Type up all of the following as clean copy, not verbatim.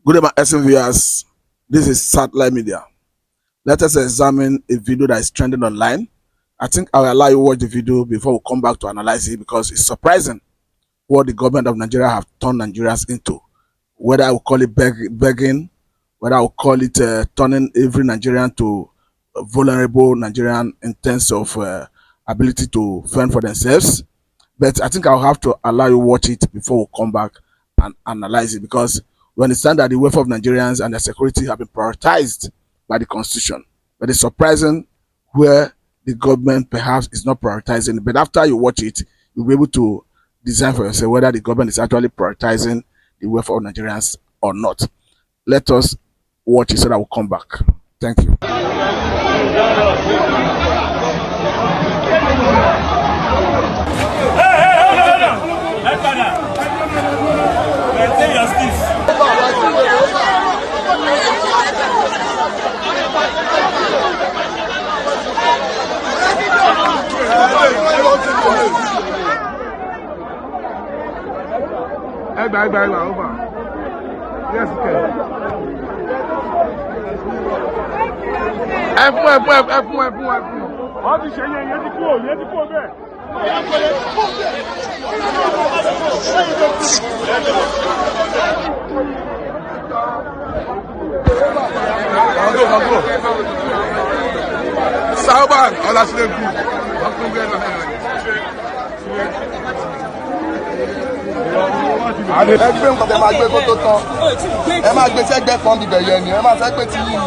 Good day, my SM viewers. This is Satellite Media. Let us examine a video that is trending online. I think I'll allow you to watch the video before we come back to analyze it, because it's surprising what the government of Nigeria have turned Nigerians into. Whether I will call it begging, whether I will call it turning every Nigerian to a vulnerable Nigerian in terms of ability to fend for themselves. But I think I'll have to allow you to watch it before we come back and analyze it, because we understand that the welfare of Nigerians and their security have been prioritized by the Constitution. But it's surprising where the government perhaps is not prioritizing it. But after you watch it, you'll be able to design for yourself whether the government is actually prioritizing the welfare of Nigerians or not. Let us watch it so that we'll come back. Thank you. Over. Yes, okay. Sauban, ọlá sílẹ̀ kú. Ẹgbẹ́ nǹkan tẹ máa gbé kó tó tán. Ẹ máa gbé sẹ́gbẹ́ kan bíbẹ̀ yẹn ni. Ẹ máa fẹ́ pé tí yìí.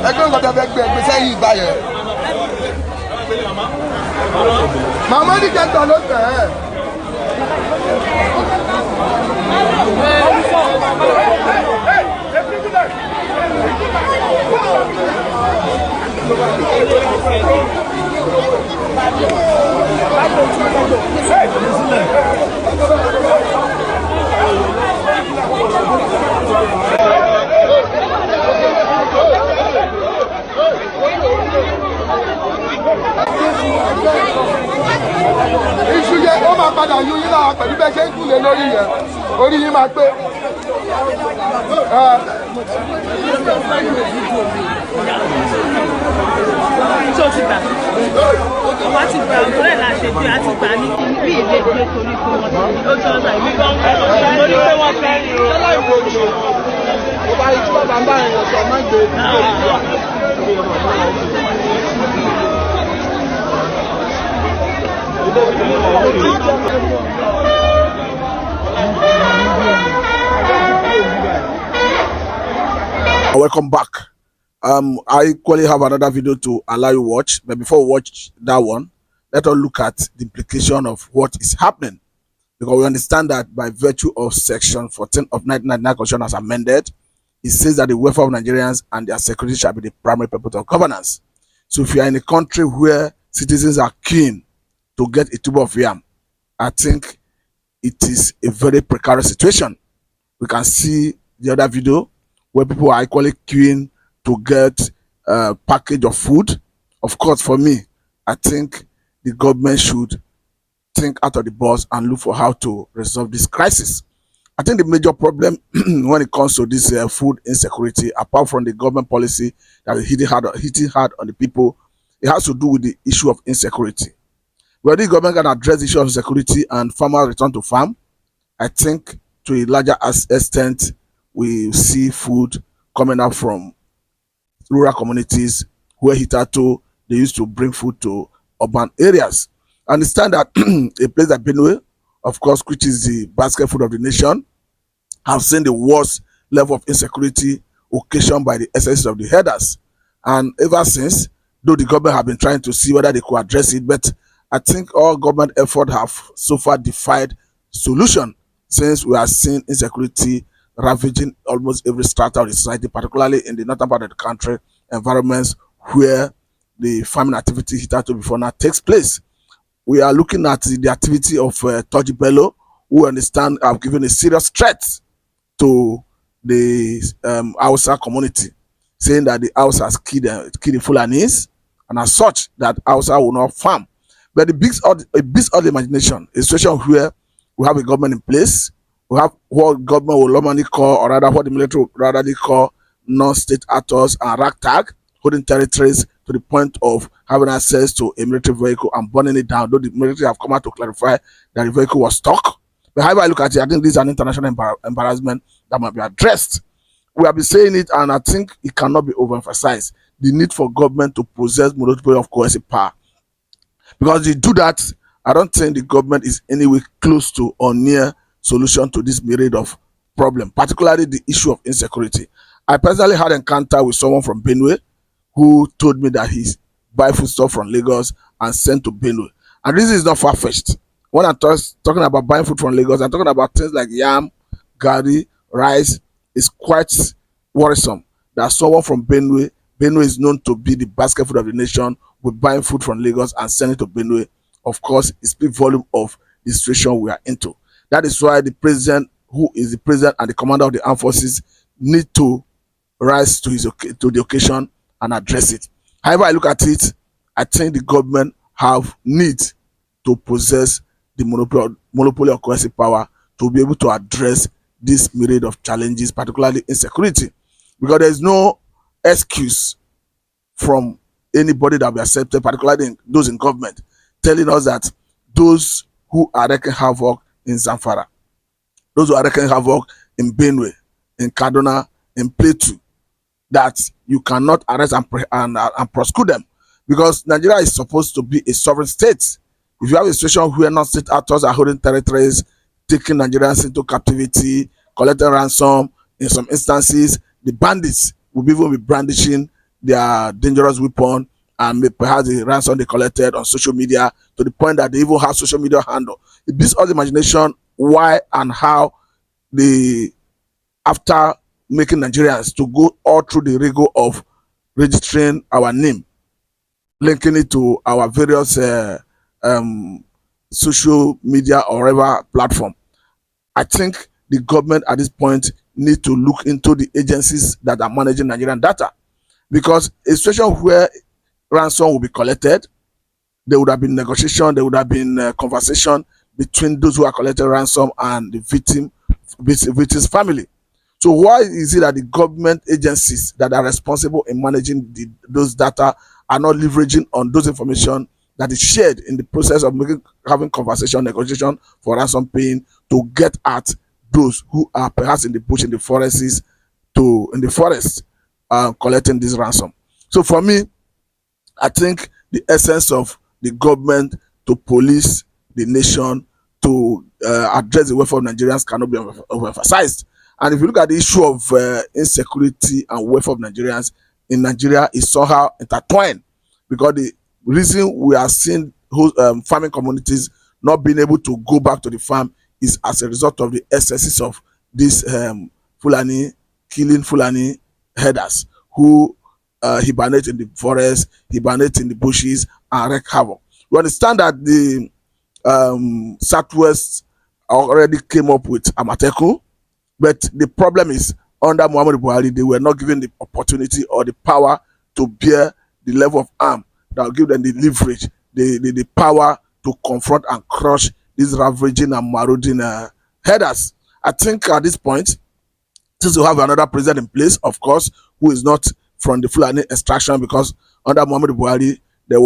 Ẹgbẹ́ nǹkan tẹ fẹ́ gbé sẹ́yìn ìgbà yẹn. Màmá ní kẹta ló tẹ̀ ẹ́. Iṣu yẹ ó máa padà yún yín náà pẹ̀lú bẹ́ẹ̀ ṣe ń kúlẹ̀ lórí yẹn orí yín máa pé. Tó ti gbà wá ti gbà ọ̀rẹ́ là ṣe bí a ti gbà ní bí ilé ìgbé torí pé wọ́n ti ó jọ ọ̀sà ìwé gan torí pé wọ́n fẹ́ rí o. Ṣọlá ìwé oṣù kò bá rí tí wọ́n bá ń bá èèyàn sọ má gbé Welcome back. I equally have another video to allow you watch, but before we watch that one, let us look at the implication of what is happening, because we understand that by virtue of Section 14 of 1999 Constitution as amended, it says that the welfare of Nigerians and their security shall be the primary purpose of governance. So if you are in a country where citizens are keen to get a tube of yam, I think it is a very precarious situation. We can see the other video where people are equally queuing to get a package of food. Of course, for me, I think the government should think out of the box and look for how to resolve this crisis. I think the major problem when it comes to this food insecurity, apart from the government policy that is hitting hard on the people, it has to do with the issue of insecurity. Where the government can address the issue of security and farmers return to farm, I think to a larger extent, we see food coming up from rural communities where hitherto they used to bring food to urban areas. I understand that a place like Benue, of course, which is the basket food of the nation, have seen the worst level of insecurity occasioned by the excesses of the herders. And ever since, though the government have been trying to see whether they could address it, but I think all government efforts have so far defied solution, since we are seeing insecurity ravaging almost every strata of the society, particularly in the northern part of the country, environments where the farming activity hitherto before now takes place. We are looking at the activity of Toji Bello, who understand have given a serious threat to the Hausa community, saying that the Hausa has killed the Fulanis, and as such that Hausa will not farm. But the beast of the imagination, a situation where we have a government in place, We have what government will normally call, or rather what the military will rather call, non-state actors and ragtag, holding territories to the point of having access to a military vehicle and burning it down, though the military have come out to clarify that the vehicle was stuck. But however I look at it, I think this is an international embarrassment that must be addressed. We have been saying it, and I think it cannot be overemphasized. The need for government to possess monopoly of coercive power. Because they do that, I don't think the government is anywhere close to or near solution to this myriad of problem, particularly the issue of insecurity. I personally had an encounter with someone from Benue who told me that he's buy foodstuff from Lagos and sent to Benue. And this is not far-fetched. When I'm talking about buying food from Lagos, I'm talking about things like yam, gari, rice. It's quite worrisome that someone from Benue is known to be the basket food of the nation, with buying food from Lagos and sending it to Benue. Of course, it speaks volume of the situation we are into. That is why the president, who is the president and the commander of the armed forces, need to rise to the occasion and address it. However I look at it, I think the government have need to possess the monopoly of coercive power to be able to address this myriad of challenges, particularly insecurity, because there is no excuse from anybody that we accepted, particularly those in government, telling us that those who are wreaking havoc in Zamfara, those who are wreaking havoc in Benue, in Kaduna, in Plateau, that you cannot arrest and prosecute them, because Nigeria is supposed to be a sovereign state. If you have a situation where non-state actors are holding territories, taking Nigerians into captivity, collecting ransom, in some instances, the bandits will even be brandishing their dangerous weapon and perhaps the ransom they collected on social media, to the point that they even have social media handle. It beats all the imagination why and how they, after making Nigerians to go all through the rigor of registering our name, linking it to our various social media or whatever platform. I think the government at this point need to look into the agencies that are managing Nigerian data, because a situation where ransom will be collected, there would have been negotiation, there would have been conversation between those who are collecting ransom and the victim's family. So why is it that the government agencies that are responsible in managing those data are not leveraging on those information that is shared in the process of having conversation, negotiation for ransom paying, to get at those who are perhaps in the bush, in the forests, collecting this ransom? So for me, I think the essence of the government to police the nation, to address the welfare of Nigerians, cannot be overemphasized. And if you look at the issue of insecurity and welfare of Nigerians in Nigeria, is somehow intertwined, because the reason we are seeing farming communities not being able to go back to the farm is as a result of the excesses of these Fulani, killing Fulani herders who hibernate in the forest, hibernate in the bushes, and wreak havoc. We understand that the Southwest already came up with Amateku, but the problem is, under Muhammadu Buhari, they were not given the opportunity or the power to bear the level of arm that will give them the leverage, the power to confront and crush these ravaging and marauding herders. I think at this point, since we have another president in place, of course, who is not from the Fulani extraction, because under Muhammadu Buhari, there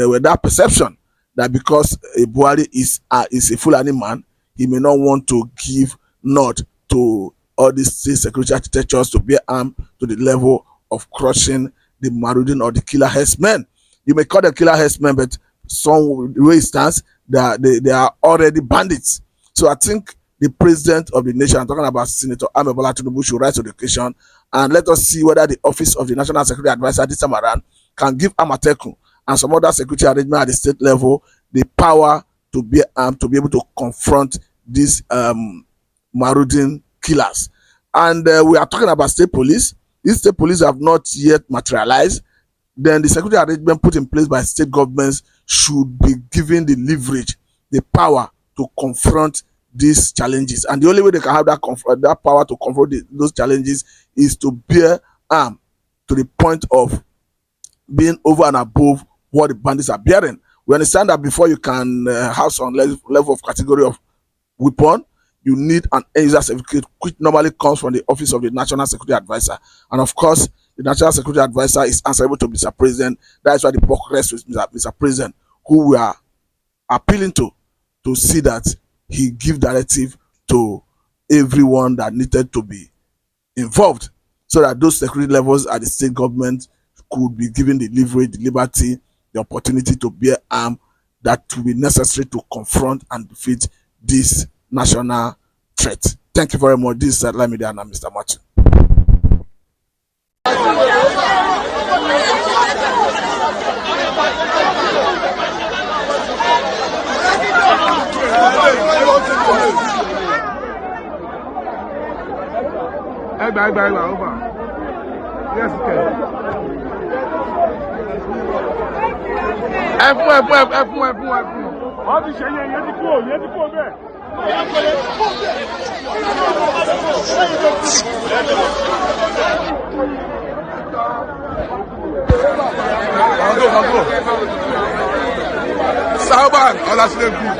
were that perception that because a Buhari is a Fulani man, he may not want to give nod to all these state security architectures to bear arm to the level of crushing the marauding or the killer herdsmen. You may call them killer herdsmen, but some way it stands, they are already bandits. So I think the president of the nation, I'm talking about Senator Bola Tinubu, should rise to the occasion, and let us see whether the office of the National Security Advisor this time around can give Amateku and some other security arrangement at the state level the power to be able to confront these marauding killers. And we are talking about state police. These state police have not yet materialized. Then the security arrangement put in place by state governments should be given the leverage, the power to confront these challenges. And the only way they can have that power to confront those challenges is to bear arm to the point of being over and above what the bandits are bearing. We understand that before you can have some level of category of weapon, you need an end-user certificate, which normally comes from the Office of the National Security Advisor. And of course, the National Security Advisor is answerable to Mr. President. That is why the buck rests with Mr. President, who we are appealing to see that he give directive to everyone that needed to be involved, so that those security levels at the state government could be given the leverage, the liberty, the opportunity to bear arm that will be necessary to confront and defeat this national threat. Thank you very much. This is Satellite Media and I'm Mr. Martin. Over. Yes, okay. F1. Wọ́n ti ṣe yẹn ti kúrò bẹ́ẹ̀. Sauban, Olasile Group.